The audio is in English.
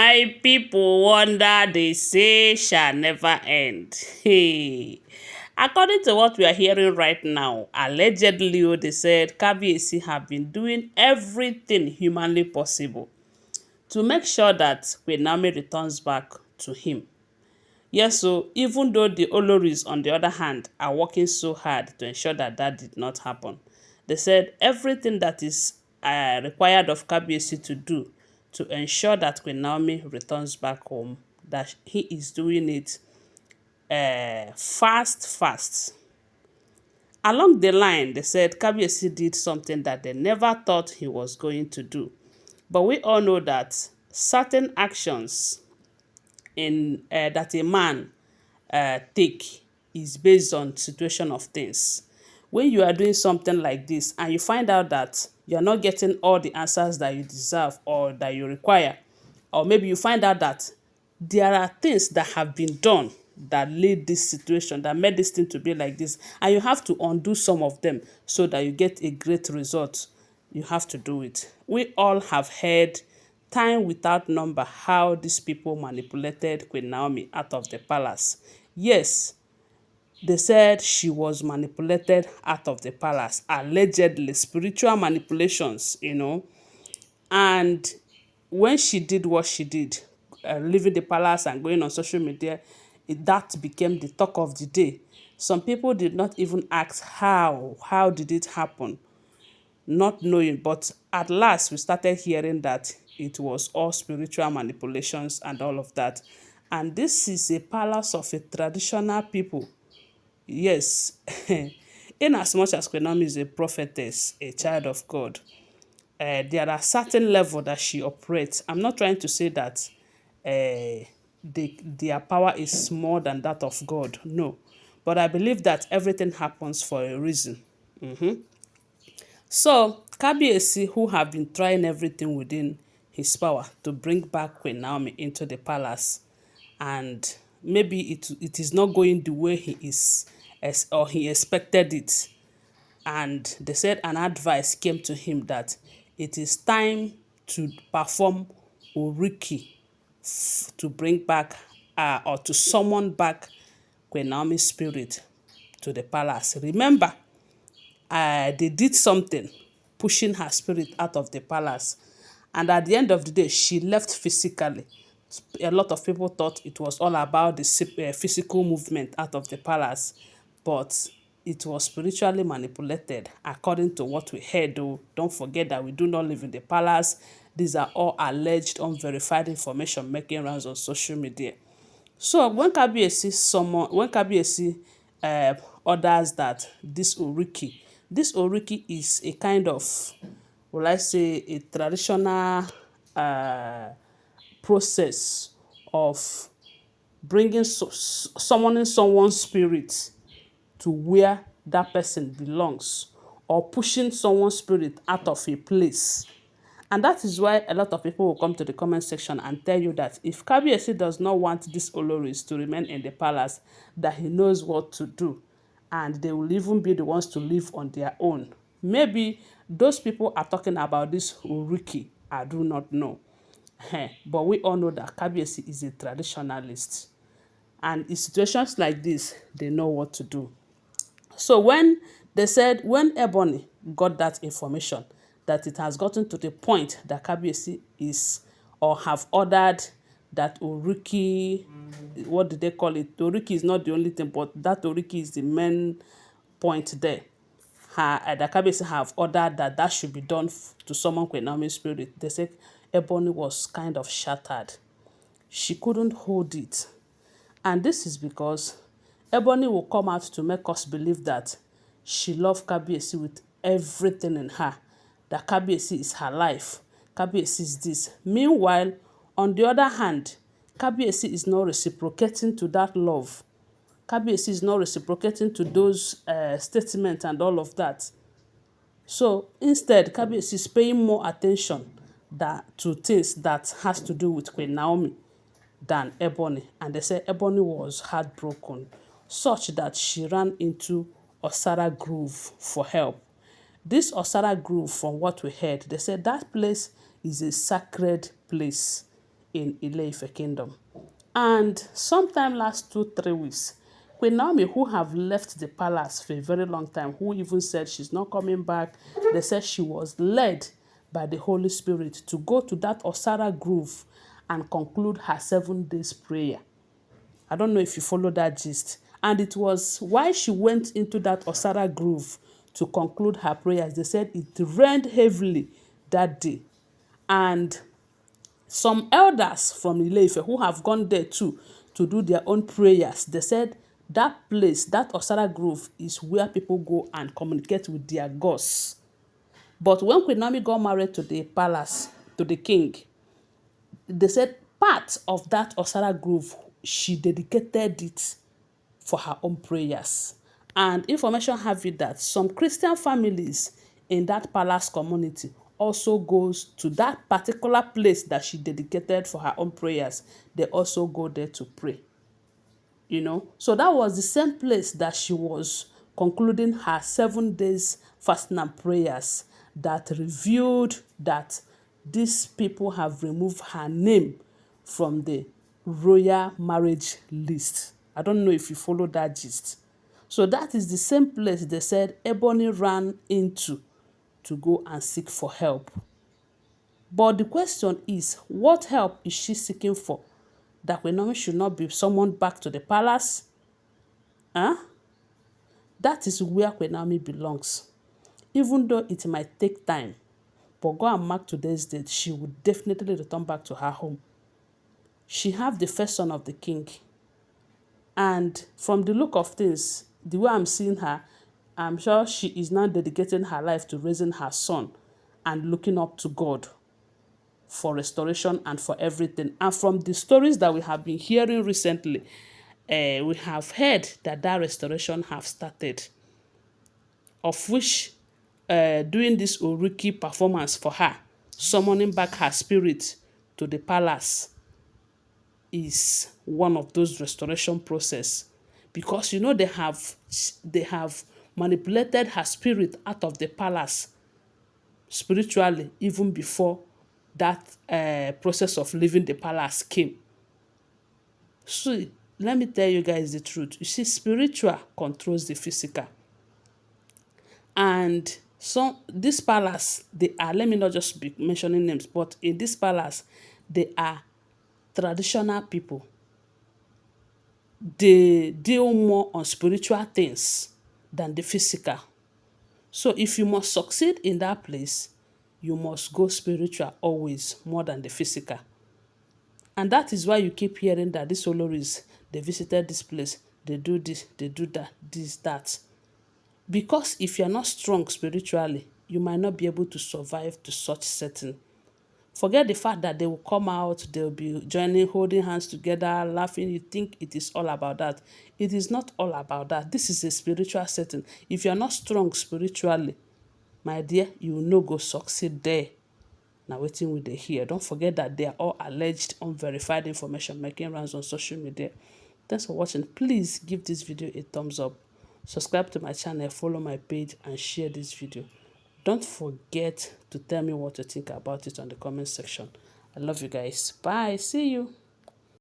My people wonder, they say shall never end. Hey. According to what we are hearing right now, allegedly, they said Kabi have been doing everything humanly possible to make sure that Queen Naomi returns back to him. Yes, so even though the Oloris, on the other hand, are working so hard to ensure that that did not happen, they said everything that is required of Kabi to do to ensure that Queen Naomi returns back home, that he is doing it fast. Along the line, they said Kabi did something that they never thought he was going to do. But we all know that certain actions in that a man take is based on situation of things. When you are doing something like this and you find out that you're not getting all the answers that you deserve or that you require, or maybe you find out that there are things that have been done that lead this situation, that made this thing to be like this, and you have to undo some of them so that you get a great result, you have to do it. We all have heard time without number how these people manipulated Queen Naomi out of the palace. Yes, they said she was manipulated out of the palace, allegedly, spiritual manipulations. And when she did what she did, leaving the palace and going on social media, that became the talk of the day. Some people did not even ask how did it happen, not knowing, but at last we started hearing that it was all spiritual manipulations and all of that. And this is a palace of a traditional people. Yes, in as much as Queen Naomi is a prophetess, a child of God, there are certain level that she operates. I'm not trying to say that their power is more than that of God. No. But I believe that everything happens for a reason. So, Kabi, who have been trying everything within his power to bring back Queen Naomi into the palace, and maybe it is not going the way he is or he expected it. And they said an advice came to him that it is time to perform oriki to bring back or to summon back Queen Naomi's spirit to the palace. Remember, they did something, pushing her spirit out of the palace. And at the end of the day, she left physically. A lot of people thought it was all about the physical movement out of the palace, but it was spiritually manipulated according to what we heard. Though, don't forget that we do not live in the palace. These are all alleged, unverified information making rounds on social media. So when Kabiyesi orders that this oriki is a kind of, will I say, a traditional uh, process of bringing summoning someone's spirit to where that person belongs, or pushing someone's spirit out of a place. And that is why a lot of people will come to the comment section and tell you that if Kabiyesi does not want these Oloris to remain in the palace, that he knows what to do. And they will even be the ones to live on their own. Maybe those people are talking about this Oriki. I do not know. But we all know that Kabiyesi is a traditionalist. And in situations like this, they know what to do. So when they said, when Ebony got that information, that it has gotten to the point that Kabiyesi is or have ordered that Oriki, what did they call it? Oriki is not the only thing, but that Oriki is the main point there. The Kabiyesi have ordered that that should be done to summon Queen Naomi's spirit. They said Ebony was kind of shattered. She couldn't hold it. And this is because Ebony will come out to make us believe that she loved Kabiyesi with everything in her, that Kabiyesi is her life, Kabiyesi is this. Meanwhile, on the other hand, Kabiyesi is not reciprocating to that love. Kabiyesi is not reciprocating to those statements and all of that. So instead, Kabiyesi is paying more attention to things that has to do with Queen Naomi than Ebony. And they say Ebony was heartbroken, such that she ran into Osara Grove for help. This Osara Grove, from what we heard, they said that place is a sacred place. in Ile-Ife kingdom. And sometime last 2-3 weeks, Queen Naomi, who have left the palace for a very long time, who even said she's not coming back, they said she was led by the Holy Spirit to go to that Osara grove and conclude her 7 days prayer. I don't know if you follow that gist. And it was why she went into that Osara grove to conclude her prayers. They said it rained heavily that day. And some elders from Ile-Ife who have gone there too to do their own prayers, they said that place, that Osara grove, is where people go and communicate with their gods. But when Queen Naomi got married to the palace, to the king, they said part of that Osara grove, she dedicated it for her own prayers. And information have it that some Christian families in that palace community also goes to that particular place that she dedicated for her own prayers. They also go there to pray. So that was the same place that she was concluding her 7 days fasting and prayers, that revealed that these people have removed her name from the royal marriage list. I don't know if you follow that gist. So that is the same place they said Ebony ran into to go and seek for help. But the question is, what help is she seeking for? That Queen Naomi should not be summoned back to the palace? That is where Queen Naomi belongs. Even though it might take time, but go and mark today's date, she would definitely return back to her home. She have the first son of the king. And from the look of things, the way I'm seeing her, I'm sure she is now dedicating her life to raising her son and looking up to God for restoration and for everything. And from the stories that we have been hearing recently, we have heard that restoration have started, of which doing this oriki performance for her, summoning back her spirit to the palace, is one of those restoration process. Because they have manipulated her spirit out of the palace spiritually even before that process of leaving the palace came. So let me tell you guys the truth. You see, spiritual controls the physical. And so this palace, they are, let me not just be mentioning names, but in this palace, they are traditional people. They deal more on spiritual things than the physical. So if you must succeed in that place, you must go spiritual always more than the physical. And that is why you keep hearing that these Oloris, they visited this place, they do this, they do that, this, that. Because if you're not strong spiritually, you might not be able to survive to such setting. Forget the fact that they will come out, they'll be joining, holding hands together, laughing. You think it is all about that. It is not all about that. This is a spiritual setting. If you're not strong spiritually, my dear, you will not go succeed there. Now, waiting with the here. Don't forget that they are all alleged, unverified information making rounds on social media. Thanks for watching. Please give this video a thumbs up. Subscribe to my channel, follow my page, and share this video. Don't forget to tell me what you think about it on the comment section. I love you guys. Bye. See you.